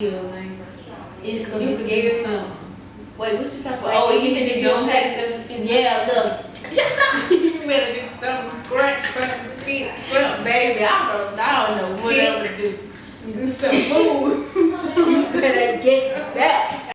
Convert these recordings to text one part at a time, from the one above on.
Like, It's gonna be you could do scary. something. Wait, what you talking about? Like, Oh, even if you don't take self-defense. yeah, look. You better do something, scratch something, spit something. Baby, I don't know what else to do. Do some food. You better get back.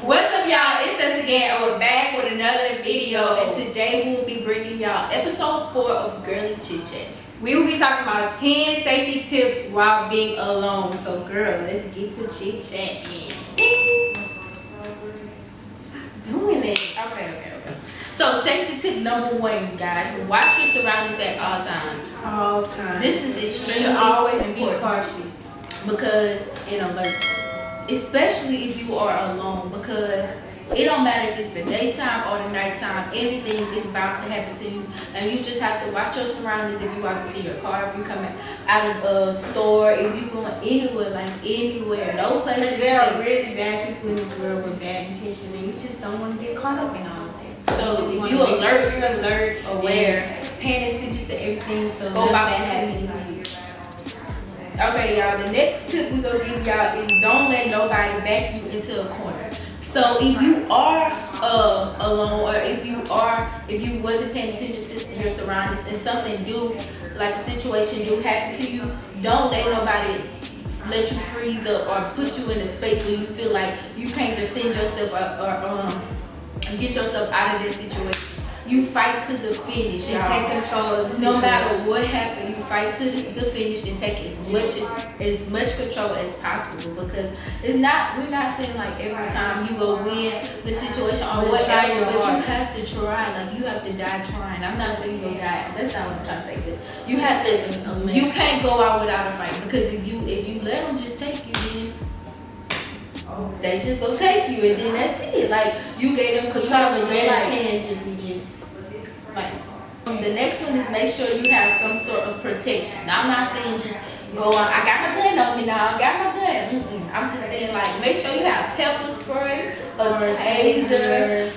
What's up, y'all? It's us again, and we're back with another video. And today we'll be bringing y'all episode 4 of Girly Chitchat. We will be talking about 10 safety tips while being alone. So, girl, let's get to chit-chatting. Stop doing it. Okay. So, safety tip number 1, guys: watch your surroundings at all times. All time. This is You extremely should always be important cautious because, and alert. especially if you are alone, because it don't matter if it's the daytime or the nighttime, anything is bound to happen to you, and you just have to watch your surroundings. If you walk into your car, if you come out of a store, if you going anywhere, like anywhere, no place is There are safe. really bad people in this world with bad intentions, and you just don't want to get caught up in all of that. So just if wanna you make sure alert, you're alert, aware, and paying attention to everything, so go none of about that the happens scene. to you. Okay, y'all, the next tip we gonna give y'all is don't let nobody back you into a corner. So if you are alone, or if you wasn't paying attention to your surroundings and something like a situation do happen to you, don't let nobody let you freeze up or put you in a space where you feel like you can't defend yourself or get yourself out of this situation. You fight to the finish, And y'all. take control of the situation. No matter what happened, you fight to the finish and take as much control as possible, because we're not saying like every time you go win the situation or But try whatever, your but you hardest. have to try. Like, you have to die trying. I'm not saying you go die. That's not what I'm trying to say. But you have to. You can't go out without a fight, because if you let them just take you, then they just go take you, and then that's it. Like, you gave them control of your life. chance if you just fight. The next one is make sure you have some sort of protection. Now, I'm not saying just go on, I got my gun on me now, I got my gun. I'm just saying, like, make sure you have pepper spray, a taser.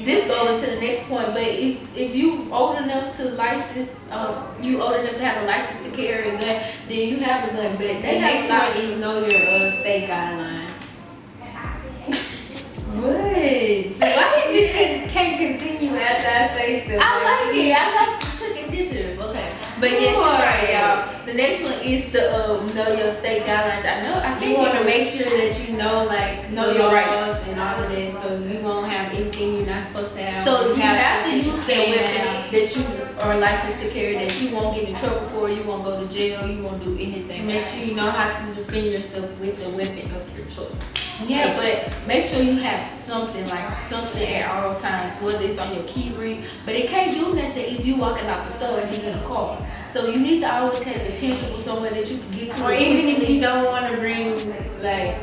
This goes into the next point, but if you old enough to have a license to carry a gun, then you have a gun. But they have next one is know your state guidelines. What? Why you just can't continue after I say stuff? I like it. I like you took initiative. Okay. But yes, you're right, y'all. The next one is to know your state guidelines. I think You want to it was- make sure that you know, like, Know the your laws rights. and all of that, so you won't have anything you're not supposed to have. So you have stuff to use you that can't weapon have. that you are licensed to carry, that you won't get in trouble for, you won't go to jail, you won't do anything. Make sure you know how to defend yourself with the weapon of your choice. Yeah, but make sure you have something at all times, whether it's on your key ring. But it can't do nothing if you walking out the store and he's in a car. So you need to always have the tangible somewhere that you can get to. Or even if you don't want to bring, like,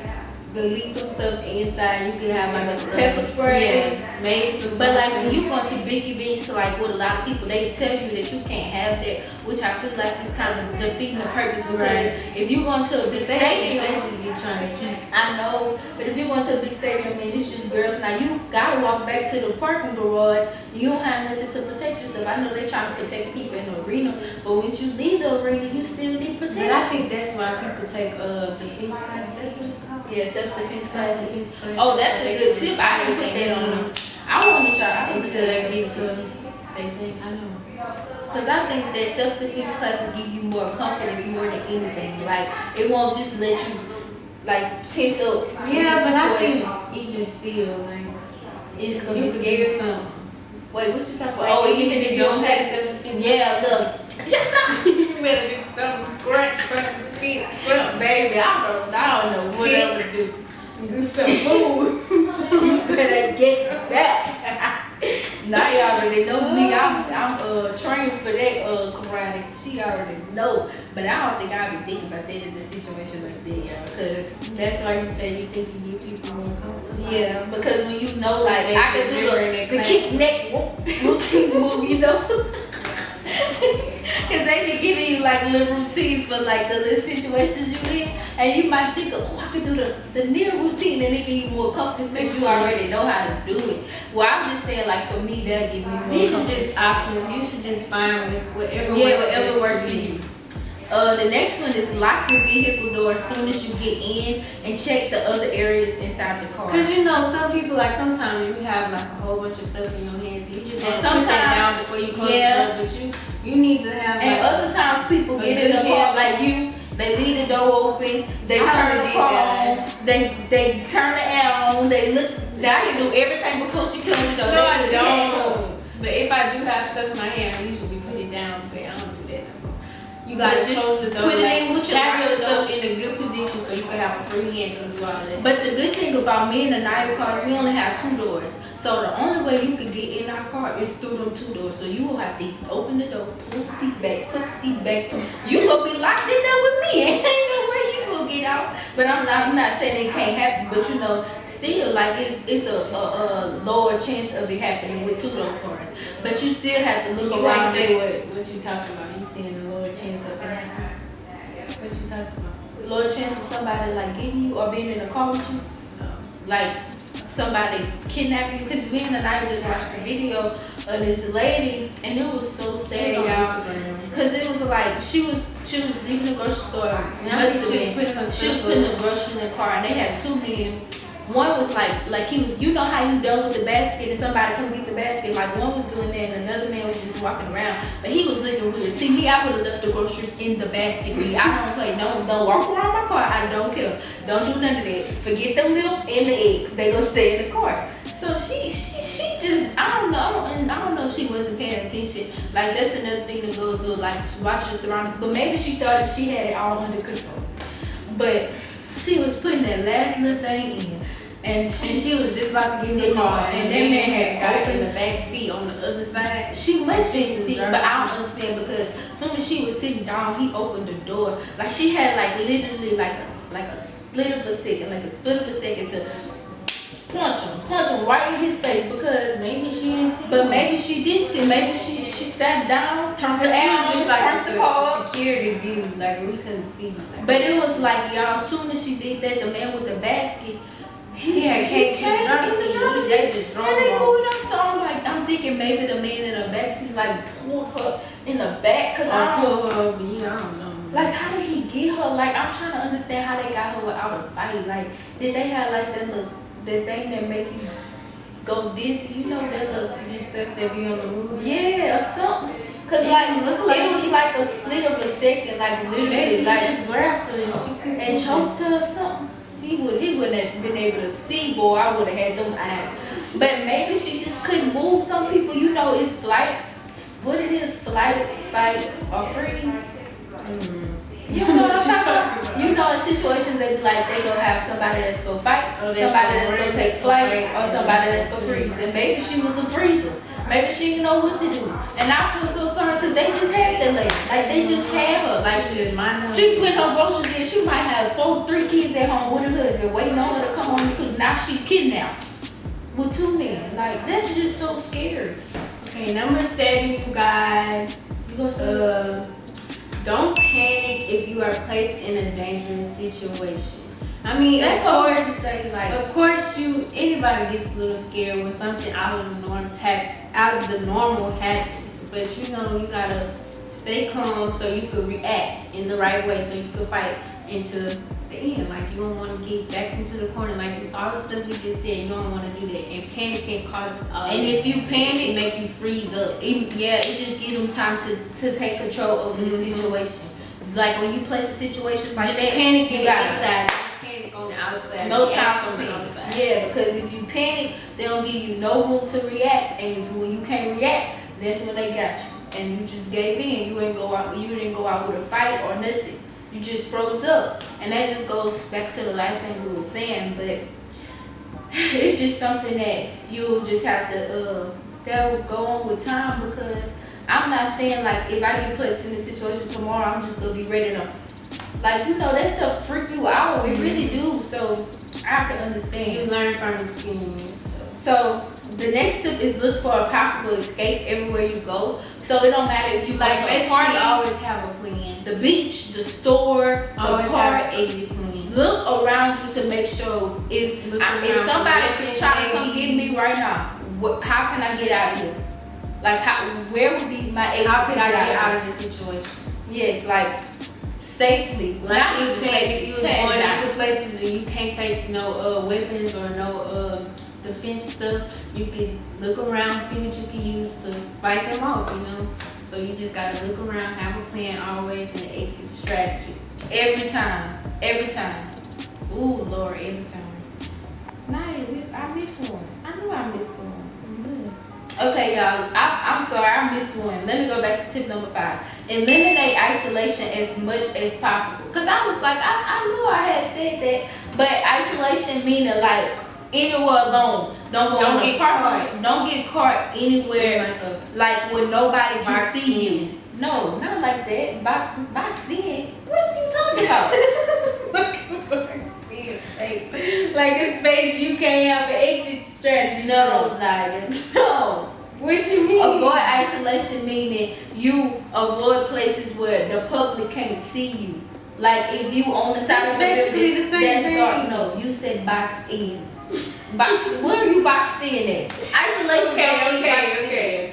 the lethal stuff inside, you could have, like, a Pepper spray. Yeah, mace or something. But like, when you go to big events, like with a lot of people, they tell you that you can't have that, which I feel like is kind of defeating the purpose, because Right. if you go into a big stadium, they just be trying to keep. I know, but if you go into a big stadium and it's just girls, now you gotta walk back to the parking garage. You don't have nothing to protect yourself. I know they're trying to protect people in the arena, but once you leave the arena, you still need protection. But I think that's why people take defense classes. That's what it's called. Yeah, self-defense classes. Defense classes. Oh, that's So a they good can tip. I didn't put that on. I want to try. I want to until they try get to they think I know. because I think that self-defense classes give you more confidence more than anything. Like, it won't just let you like tense up. in Yeah, the but I situation. think even still, like, It's gonna you be could scary. do something. Wait, what you talking about? Like, Oh, even if you don't take self-defense. yeah, look. You better do something, scratch something, spit something. Baby, I don't know what Kick. else to do. Do some food. You better get back. Now y'all already know me. I'm trained for that karate. She already know, but I don't think I'll be thinking about that in a situation like that, y'all. Cause That's why you say you think you give people more confidence. yeah, because when you know, like, I could do Remember in that the class. kick neck routine move, you know. Cause they be giving you like little routines for like the little situations you in, and you might think of, oh, I could do the near routine, and it give you more confidence because you already know how to do it. Well, I'm just saying, like for me, that give me more These are confidence. just options. You should just find whatever Whatever works for you. The next one is lock your vehicle door as soon as you get in and check the other areas inside the car. Cause you know some people like sometimes you have like a whole bunch of stuff in your hands. You just want to sometimes, put that down before you close the door. But you need to have. And like, other times people get in the car like you. They leave the door open. They turn the car on. They turn the air on. They look. Now you do everything before she comes in the door. No, I don't. But if I do have stuff in my hand, I usually put it down. But I don't do that. You gotta just close the door. Put it in with your have your stuff in a good position so you can have a free hand to do all this. But the good thing about me and the Aniya cars, we only have 2 doors. So the only way you can get in our car is through them 2 doors. So you will have to open the door, pull the seat back, put the seat back. You gonna be locked in there with me. Ain't no way you gonna get out. But I'm not saying it can't happen. But you know, still like it's a lower chance of it happening with 2-door cars. But you still have to look around. You say what you talking about? You seeing the lower chance of it happening? What you talking about? Lower chance of somebody like getting you or being in a car with you. Like somebody kidnap you, because me and Aniya just watched the video of this lady and it was so sad, y'all. Because it was like she was leaving the grocery store. She was putting the groceries in the car and they had 2 men. One was like he was, you know how you done with the basket and somebody come get the basket. Like one was doing that and another man was just walking around. But he was looking weird. See me, I would have left the groceries in the basket. I don't play. Don't walk around my car. I don't care. Don't do none of that. Forget the milk and the eggs. They gonna stay in the car. So she just, I don't know if she wasn't paying attention. Like that's another thing that goes with like watch your surroundings. But maybe she thought that she had it all under control. But she was putting that last little thing in. And she was just about to get in the car, and that man had opened the back seat on the other side. She must have seen, but I don't understand because as soon as she was sitting down, he opened the door. Like she had like literally like a split of a second to punch him right in his face because maybe she didn't see. But maybe she did see. Maybe she sat down, turned the air on, turned the car. Security view, like we couldn't see. But it was like y'all. As soon as she did that, the man with the basket. He came in the driver's seat. They just drove and they pulled up. So I'm thinking maybe the man in the backseat like pulled her in the back because I don't know. Like how did he get her? Like I'm trying to understand how they got her without a fight. Like did they have like that thing that make you go dizzy? You know that little stuff that be on the move. Yeah, or something. Cause it was like a split of a second, like literally, like just grabbed her and choked her or something. He wouldn't have been able to see, boy. I would have had them eyes. But maybe she just couldn't move. Some people, you know, it's flight. What it is, flight, fight, or freeze. You know what I'm talking about? You know, in situations they be like, they gonna have somebody that's gonna fight, somebody that's gonna take flight, or somebody that's gonna freeze. And maybe she was a freezer. Maybe she didn't know what to do. And I feel so sorry because they just had that lady. Like, they just had her. Like, she put her groceries in. She might have 3 kids at home with her husband waiting on her to come home because now she kidnapped with 2 men. Like, that's just so scary. Okay, number 7, you guys. Don't panic if you are placed in a dangerous situation. I mean, of course, anybody gets a little scared when something out of the normal happens. But you know, you gotta stay calm so you can react in the right way, so you can fight into the end. Like you don't want to get back into the corner. Like all the stuff we just said, you don't want to do that. And panic can cause. And if you panic, it make you freeze up. It just give them time to take control over the situation. Like when you place a situation like just that, panic you got inside. Panic on the outside. No time for panic. Yeah, because if you panic, they don't give you no room to react, and when you can't react, that's when they got you, and you just gave in. You didn't go out with a fight or nothing. You just froze up, and that just goes back to the last thing we were saying. But it's just something that you'll just have to that will go on with time, because I'm not saying like if I get placed in this situation tomorrow, I'm just gonna be ready to. Like, you know, that stuff freak you out. It really do. So, I can understand. You learn from experience. So the next tip is look for a possible escape everywhere you go. So it don't matter if you go to a party, always have a plan. The beach, the store, always the park. have an exit plan. Look around you to make sure if somebody could try to come get me right now, how can I get out of here? Like where would be my exit? How can I get out of this situation? Yes, like safely. Like you said, if you was going into places and you can't take no weapons or no defense stuff, you can look around, see what you can use to fight them off, So you just gotta look around, have a plan always, and an exit strategy. Every time. Ooh, Lord, every time. Nia, I missed one. I knew I missed one. Okay, y'all, I'm sorry, I missed one. Let me go back to tip number 5. Eliminate isolation as much as possible. Because I was like, I knew I had said that, but isolation meaning like anywhere alone. Don't get caught anywhere like where nobody can see you. No, not like that. Boxed in. What are you talking about? Boxed in space. Like a space you can't have an exit strategy. No, Nia. No. What you mean? Avoid isolation meaning you avoid places where the public can't see you. Like if you on the side of the building, that's dark. No, you said boxed in. Where are you boxed in at? Isolation. Okay.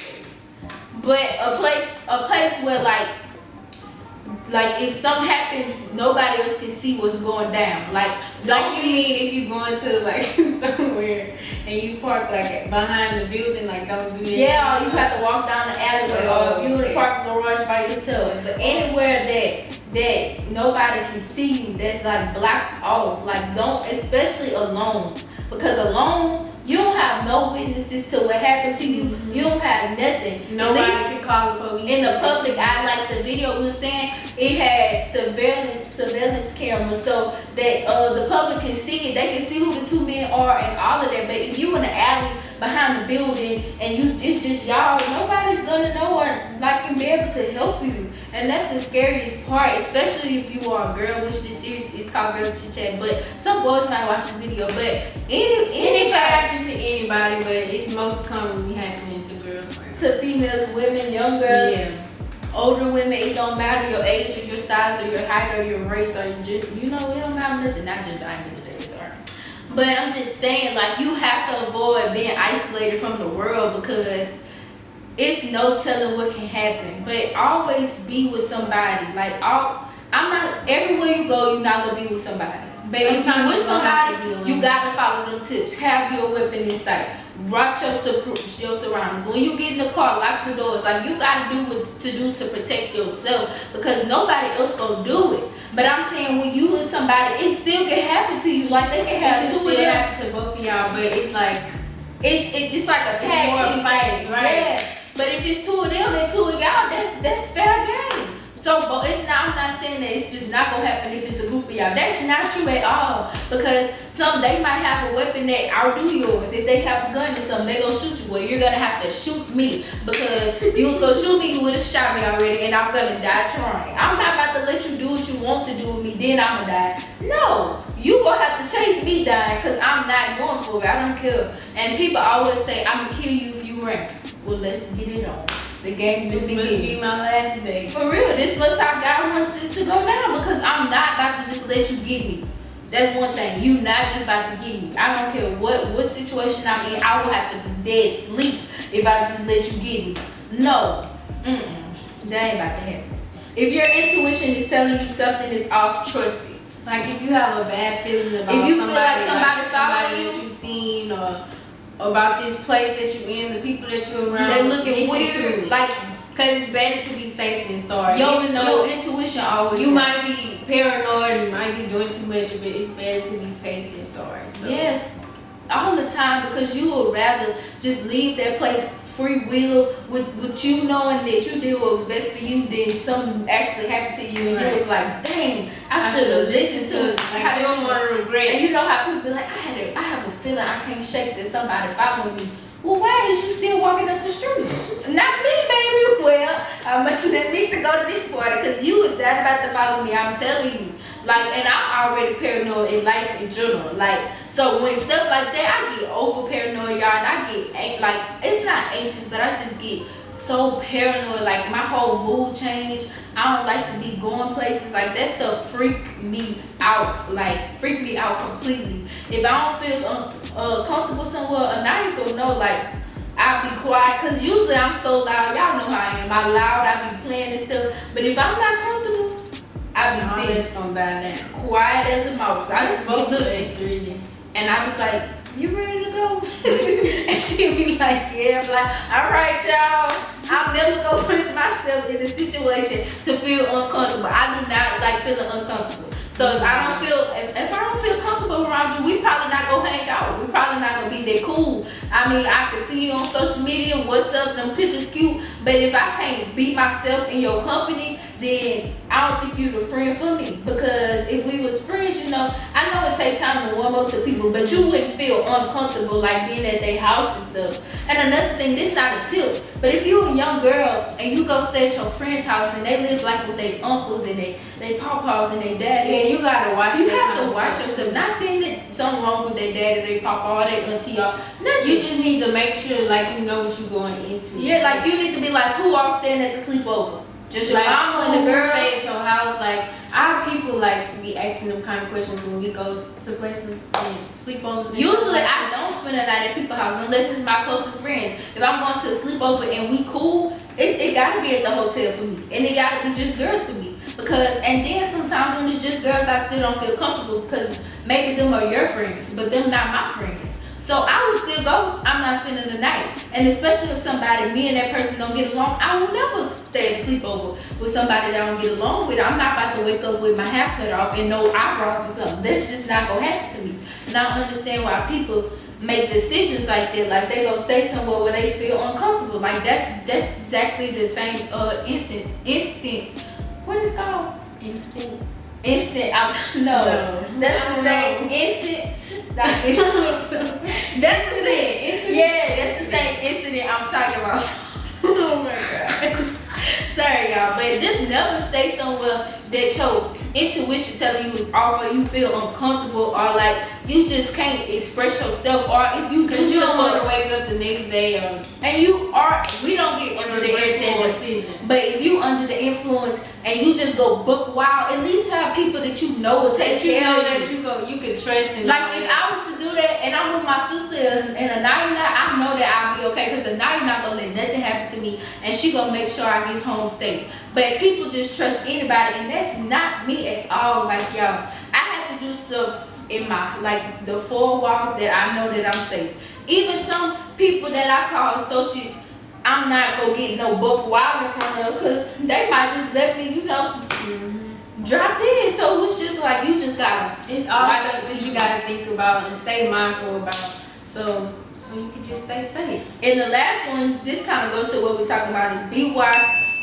But a place where like if something happens, nobody else can see what's going down. Like you mean if you going to like somewhere and you park like behind the building, like don't do that. Yeah, or you have to walk down the alleyway, or if you in the parking garage by yourself. But anywhere that nobody can see you, that's like blocked off. Like don't, especially alone, because alone you don't have no witnesses to what happened to you. Mm-hmm. You don't have nothing. Nobody can call the police. In the public eye, like the video was saying, it had surveillance cameras so that the public can see it. They can see who the two men are and all of that. But if you in the alley behind the building and it's just y'all, nobody's gonna know or like can be able to help you. And that's the scariest part, especially if you are a girl, which this series is called Girly Chitchat. But some boys might watch this video. But it can happen to anybody, but it's most commonly happening to girls. To females, women, young girls, older women. It don't matter your age or your size or your height or your race or your gender. It don't matter nothing. Not just I'm gonna say it, sorry. But I'm just saying, like, you have to avoid being isolated from the world because it's no telling what can happen. But always be with somebody. Like, I'm not, everywhere you go, you're not gonna be with somebody. But if you're with somebody, you gotta follow them tips. Have your weapon in sight. Watch your surroundings. When you get in the car, lock the doors. Like, you gotta do what to do to protect yourself because nobody else gonna do it. But I'm saying when you with somebody, it still can happen to you. Like, they can have two of them. Happen to both of y'all, but it's like it's like a tag team thing, right? Yeah. But if it's two of them and two of y'all, that's fair game. So, but it's not. I'm not saying that it's just not gonna happen if it's a group of y'all. That's not true at all. Because they might have a weapon that outdo yours. If they have a gun or something, they gonna shoot you. Well, you're gonna have to shoot me because if you was gonna shoot me, you would have shot me already, and I'm gonna die trying. I'm not about to let you do what you want to do with me. Then I'ma die. No, you gonna have to chase me dying because I'm not going for it. I don't care. And people always say I'm gonna kill you if you run. Well, let's get it on. The game's this must be my last day. For real, this must how God wants it to go down because I'm not about to just let you get me. That's one thing. You not just about to get me. I don't care what situation I'm in. I will have to be dead sleep if I just let you get me. No. That ain't about to happen. If your intuition is telling you something is off, trust it. Like if you have a bad feeling about if you feel like somebody that you've seen or about this place that you're in, the people that you're around, they looking weird. Like, cause it's better to be safe than sorry. Even though your intuition always. You might be paranoid, you might be doing too much, but it's better to be safe than sorry. So. Yes, all the time because you would rather just leave that place free will with you knowing that you did what was best for you than something actually happened to you and you was like, dang, I should have listened to it. Like, you don't want to regret. And you know how people be like, I have a feeling I can't shake that somebody following me. Well, why is you still walking up the street? Not me, baby. Well, I must have need to go to this party because you was that about to follow me. I'm telling you. Like, and I'm already paranoid in life in general. Like, So when stuff like that, I get over paranoid, y'all, and I get like, it's not anxious, but I just get so paranoid. Like my whole mood change. I don't like to be going places. Like that stuff freak me out. Like freak me out completely. If I don't feel comfortable somewhere, Aniya go know, like I'll be quiet, cause usually I'm so loud. Y'all know how I am. I'm loud. I be playing and stuff. But if I'm not comfortable, I be sitting. It's gonna die down. Quiet as a mouse. I just be looking. really. And I be like, you ready to go? And she be like, yeah. I'm like, all right, y'all. I'm never gonna push myself in a situation to feel uncomfortable. I do not like feeling uncomfortable. So if I don't feel comfortable around you, we probably not gonna hang out. We probably not gonna be that cool. I mean, I can see you on social media, what's up, them pictures cute. But if I can't beat myself in your company, then I don't think you're the friend for me. Because if we was friends, you know, I know it takes time to warm up to people, but you wouldn't feel uncomfortable like being at their house and stuff. And another thing, this not a tip, but if you're a young girl and you go stay at your friend's house and they live like with their uncles and they papas and their daddies, yeah, you gotta watch. You have to watch yourself. Not saying that something wrong with their daddy, their papa, or their auntie, y'all. Nothing. You just need to make sure, like, you know what you're going into. Yeah, like you need to be like, who all staying at the sleepover? Just your like, mama and the girl stay at your house. Like, our people like be asking them kind of questions when we go to places and sleepovers. Usually, I don't spend the night at people's house unless it's my closest friends. If I'm going to a sleepover and we cool, it gotta be at the hotel for me, and it gotta be just girls for me. Because and then sometimes when it's just girls, I still don't feel comfortable because maybe them are your friends, but them not my friends. So I would still go. I'm not spending the night. And especially if somebody, me and that person don't get along, I will never stay at a sleepover with somebody that I don't get along with. I'm not about to wake up with my hair cut off and no eyebrows or something. That's just not gonna happen to me. And I understand why people make decisions like that. Like they gonna stay somewhere where they feel uncomfortable. Like that's exactly the same instinct. What is it called? Instinct. No. That's the same instant. That's the same. Yeah, that's the same incident I'm talking about. Oh my god. Sorry, y'all, but just never stay somewhere that your intuition telling you is off, or you feel uncomfortable, or like you just can't express yourself, or if you because you don't want to wake up the next day or and we don't get under the influence. Decision. But if you under the influence and you just go book wild, at least have people that you know will take care of you. You can trust and like if I was to do that and I'm with my sister and Aniya, I know that I'll be okay because Aniya not gonna let nothing happen to me and she gonna make sure I get home safe. But people just trust anybody and that's not me at all. Like y'all, I have to do stuff in my like the four walls that I know that I'm safe. Even some people that I call associates, I'm not gonna get no book wild in front of because they might just let me, drop dead. So it's just like you just gotta. It's all stuff that you gotta think about and stay mindful about. So you can just stay safe. And the last one, this kind of goes to what we're talking about is be wise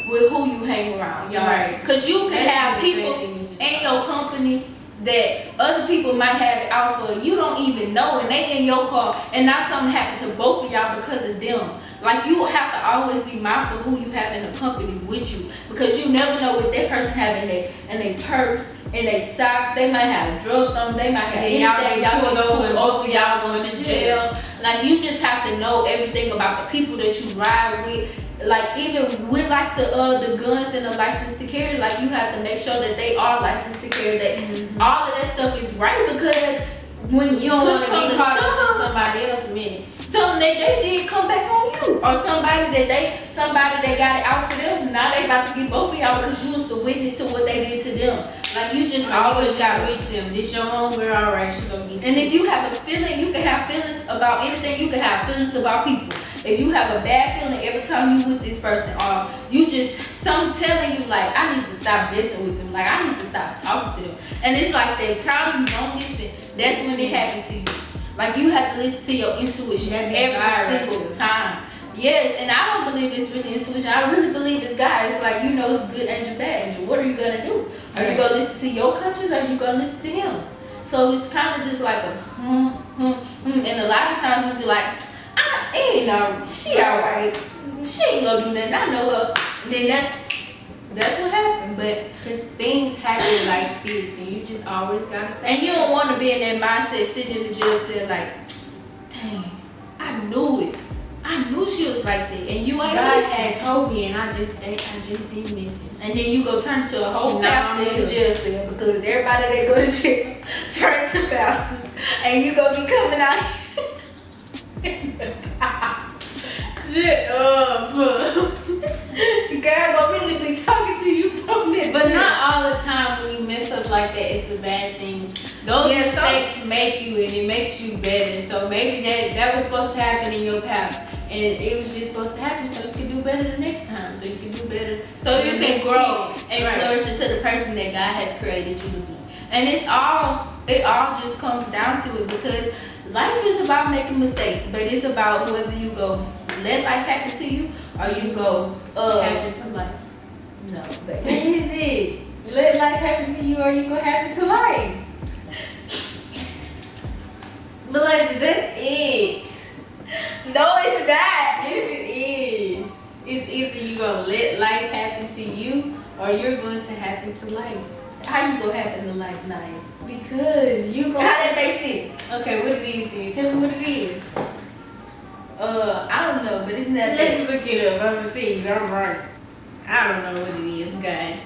with who you hang around, y'all. Right. Because you can have people in your company that other people might have it out for. You don't even know, and they in your car, and now something happened to both of y'all because of them. Like you have to always be mindful who you have in the company with you, because you never know what that person have in their purse, in their socks. They might have drugs on them. They might have anything. Y'all pulled over and both of y'all going to jail. Like you just have to know everything about the people that you ride with. Like even with like the guns and the license to carry, like you have to make sure that they are licensed to carry. That all of that stuff is right, because when you don't want push to come get to caught up shove, in somebody else's mess. Something that they did come back on you, or somebody that got it out for them. Now they about to get both of y'all because you was the witness to what they did to them. Like you just always got with them. This your homegirl, alright? She gonna get. And if you have a feeling, you can have feelings about anything. You can have feelings about people. If you have a bad feeling every time you with this person, or you just something telling you like I need to stop messing with them, like I need to stop talking to them, and it's like the time you don't listen, that's when it happens to you. Like you have to listen to your intuition every single time. Yes, and I don't believe it's really intuition. I really believe this guy. It's like, it's good angel, bad angel. What are you gonna do? Are you gonna listen to your conscience, or are you gonna listen to him? So it's kind of just like a and a lot of times we'll be like, she alright. She ain't gonna do nothing. I know her. And then that's what happened. But because things happen like this, and you just always gotta stay. And you don't want to be in that mindset, sitting in the jail cell like, dang, I knew it. I knew she was like that, and you ain't God listen. had told me, and I just didn't listen. And then you go turn to a whole pastor in the jail cell because everybody that go to jail turn to pastors, and you gonna be coming out. Shut up. God gonna really be talking to you from this. But not all the time when you mess up like that, it's a bad thing. Those mistakes make you, and it makes you better. So maybe that was supposed to happen in your path, and it was just supposed to happen so you can do better the next time. So you can do better. So you can grow and flourish into the person that God has created you to be. And it all just comes down to it, because life is about making mistakes, but it's about whether you go let life happen to you or you go happen to life. No, What baby. is it? Let life happen to you or you gonna happen to life. Malaysia, that's it. No, it's not. Yes, it is. It's either you gonna let life happen to you or you're going to happen to life. How you gonna happen to life, Nia? Because you How gonna. that make sense? Okay, what it is then? Tell me what it is. I don't know, but it's not. Let's look it up. I'm gonna tell you. I'm right. I don't know what it is, guys.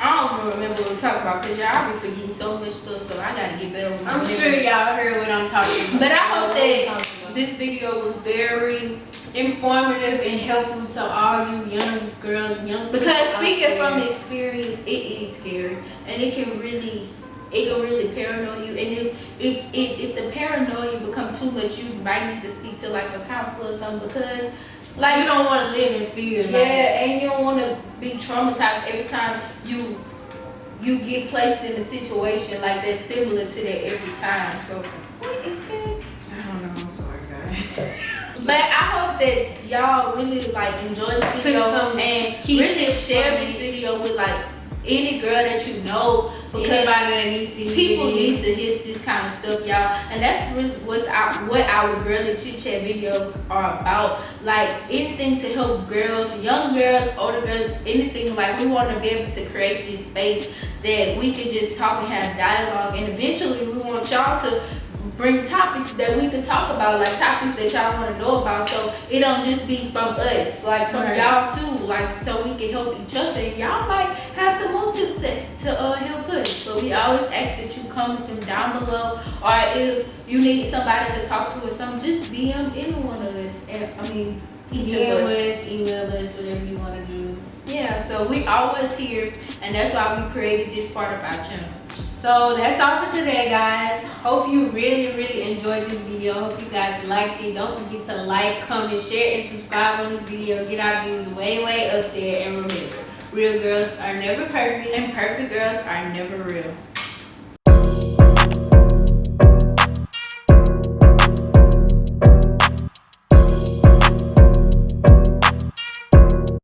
I don't even remember what we was talking about, because y'all be forgetting so much stuff, so I gotta get better with my I'm memory. sure y'all heard what I'm talking about. But I hope What I'm that talking about. this video was very Informative and helpful to all you young girls, young because people out speaking there. from experience, it is scary, and it can really paranoid you. And if the paranoia become too much, you might need to speak to like a counselor or something, because like you don't want to live in fear. yeah, and you don't want to be traumatized every time you get placed in a situation like that, similar to that every time. So what is that? I don't know. I'm sorry, guys. But I hope that y'all really like enjoy this video and really share this video with like any girl that you know, because anybody that needs to hear people this. need to hear this kind of stuff, y'all. And that's really what our Girly Chitchat videos are about. Like anything to help girls, young girls, older girls, anything. Like we want to be able to create this space that we can just talk and have dialogue, and eventually we want y'all to bring topics that we could talk about, like topics that y'all want to know about, so it don't just be from us, like from y'all too, like so we can help each other, and y'all might have some more tips to help us. But we always ask that you comment them down below, or if you need somebody to talk to or something, just DM any one of us, and I mean each of us. Email us, whatever you want to do. Yeah, so we always here, and that's why we created this part of our channel. So that's all for today, guys. Hope you really enjoyed this video. Hope you guys liked it. Don't forget to like, comment, share, and subscribe on this video. Get our views way up there. And remember, real girls are never perfect, and perfect girls are never real.